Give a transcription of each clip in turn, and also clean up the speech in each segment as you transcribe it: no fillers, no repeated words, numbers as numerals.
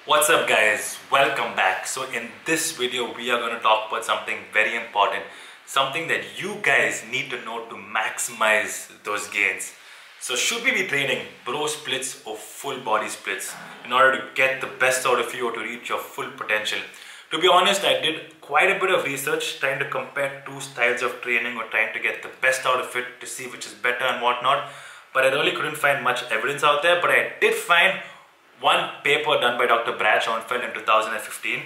What's up guys, welcome back. So in this video we are going to talk about something very important, something that you guys need to know to maximize those gains. So should we be training bro splits or full body splits in order to get the best out of you or to reach your full potential? To be honest, I did quite a bit of research trying to compare two styles of training or trying to get the best out of it to see which is better and whatnot, but I really couldn't find much evidence out there. But I did find one paper done by Dr. Brad Schoenfeld in 2015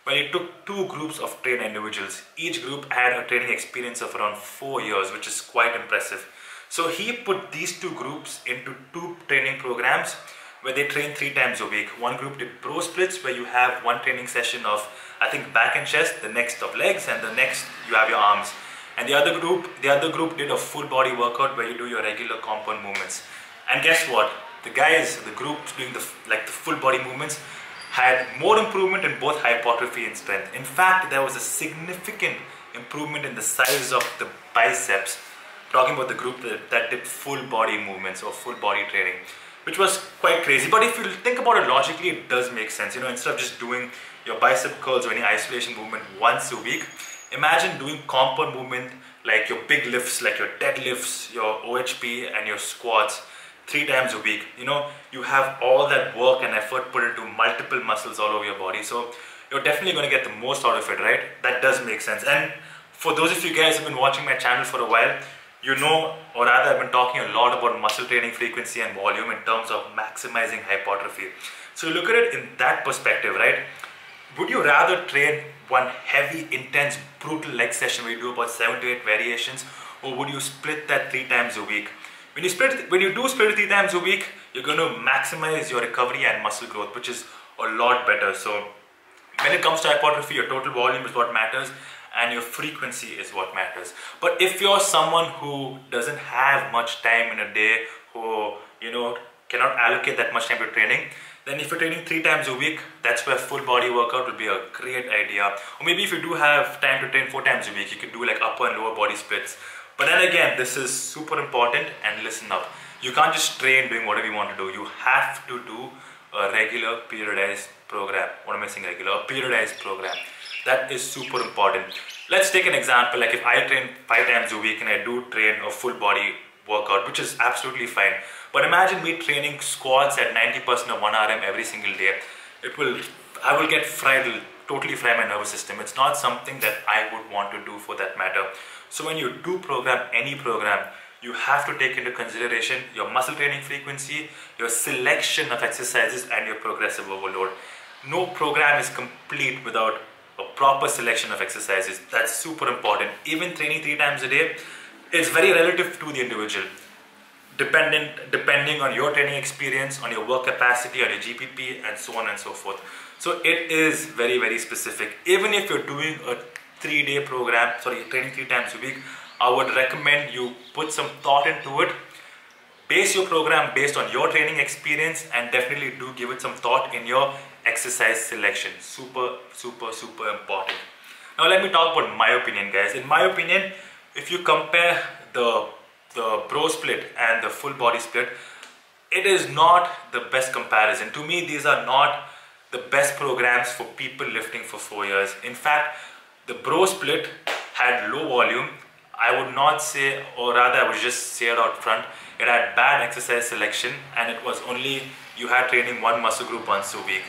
where he took two groups of trained individuals. Each group had a training experience of around 4 years, which is quite impressive. So he put these two groups into two training programs where they train 3 times a week. One group did bro splits where you have one training session of I think back and chest, the next of legs, and the next you have your arms. And the other group did a full body workout where you do your regular compound movements. And guess what? The groups doing the full body movements had more improvement in both hypertrophy and strength. In fact, there was a significant improvement in the size of the biceps, talking about the group that did full body movements or full body training, which was quite crazy. But if you think about it logically, it does make sense. You know, instead of just doing your bicep curls or any isolation movement once a week, imagine doing compound movement like your big lifts, like your deadlifts, your OHP and your squats 3 times a week. You know, you have all that work and effort put into multiple muscles all over your body, so you're definitely going to get the most out of it, right? That does make sense. And for those of you guys who have been watching my channel for a while, you know, or rather I've been talking a lot about muscle training frequency and volume in terms of maximizing hypertrophy. So look at it in that perspective, right? Would you rather train one heavy, intense, brutal leg session where you do about 7 to 8 variations, or would you split that 3 times a week? When you do split it 3 times a week, you're going to maximize your recovery and muscle growth, which is a lot better. So when it comes to hypertrophy, your total volume is what matters and your frequency is what matters. But if you're someone who doesn't have much time in a day, who cannot allocate that much time to training, then if you're training 3 times a week, that's where full body workout will be a great idea. Or maybe if you do have time to train 4 times a week, you could do like upper and lower body splits. But then again, this is super important, and listen up. You can't just train doing whatever you want to do. You have to do a regular periodized program. What am I saying regular? A periodized program. That is super important. Let's take an example. Like if I train 5 times a week and I do train a full body workout, which is absolutely fine. But imagine me training squats at 90% of 1 RM every single day. I will get fried, totally fry my nervous system. It's not something that I would want to do for that matter. So when you do any program, you have to take into consideration your muscle training frequency, your selection of exercises, and your progressive overload. No program is complete without a proper selection of exercises. That's super important. Even training 3 times a day is very relative to the individual, depending on your training experience, on your work capacity, on your GPP, and so on and so forth. So it is very, very specific. Even if you're doing a 3-day program, training 3 times a week, I would recommend you put some thought into it. Base your program based on your training experience, and definitely do give it some thought in your exercise selection. Super, super, super important. Now let me talk about my opinion, guys. In my opinion, if you compare the bro split and the full body split, it is not the best comparison. To me, these are not the best programs for people lifting for 4 years. In fact, the bro split had low volume. I would not say, or rather I would just say it out front, it had bad exercise selection, and it was only, you had training one muscle group once a week,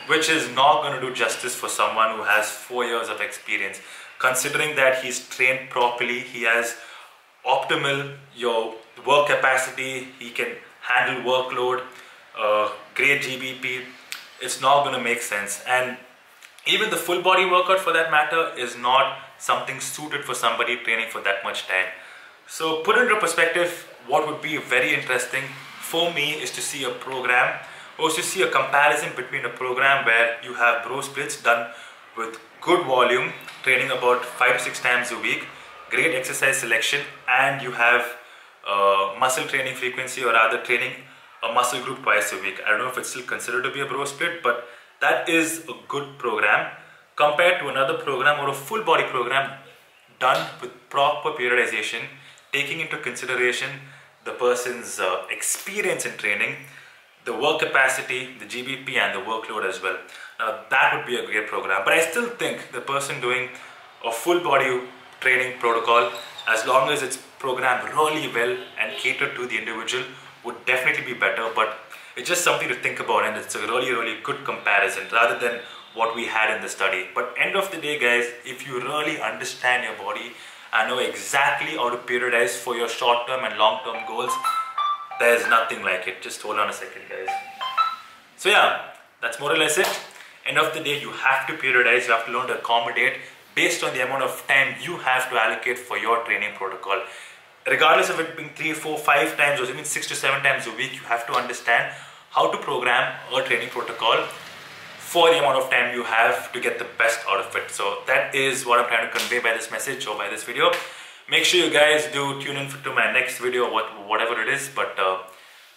which is not going to do justice for someone who has 4 years of experience. Considering that he's trained properly, he has optimal your work capacity, he can handle workload, great GBP, it's not going to make sense. And even the full body workout for that matter is not something suited for somebody training for that much time. So put into perspective, what would be very interesting for me is to see a program, or to see a comparison between a program where you have bro splits done with good volume, training about 5 to 6 times a week, great exercise selection, and you have muscle training frequency, or rather training a muscle group twice a week. I don't know if it's still considered to be a bro split, but that is a good program compared to another program or a full body program done with proper periodization, taking into consideration the person's experience in training, the work capacity, the GBP and the workload as well. Now that would be a great program. But I still think the person doing a full body training protocol, as long as it's programmed really well and catered to the individual, would definitely be better. But it's just something to think about, and it's a really good comparison rather than what we had in the study. But end of the day, guys, if you really understand your body and know exactly how to periodize for your short-term and long-term goals, there's nothing like it. Just hold on a second, guys. So yeah, that's more or less it. End of the day, you have to periodize, you have to learn to accommodate based on the amount of time you have to allocate for your training protocol. Regardless of it being 3, 4, 5 times or even 6 to 7 times a week, you have to understand how to program a training protocol for the amount of time you have to get the best out of it. So that is what I'm trying to convey by this message or by this video. Make sure you guys do tune in to my next video, whatever it is, but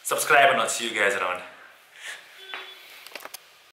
subscribe and I'll see you guys around.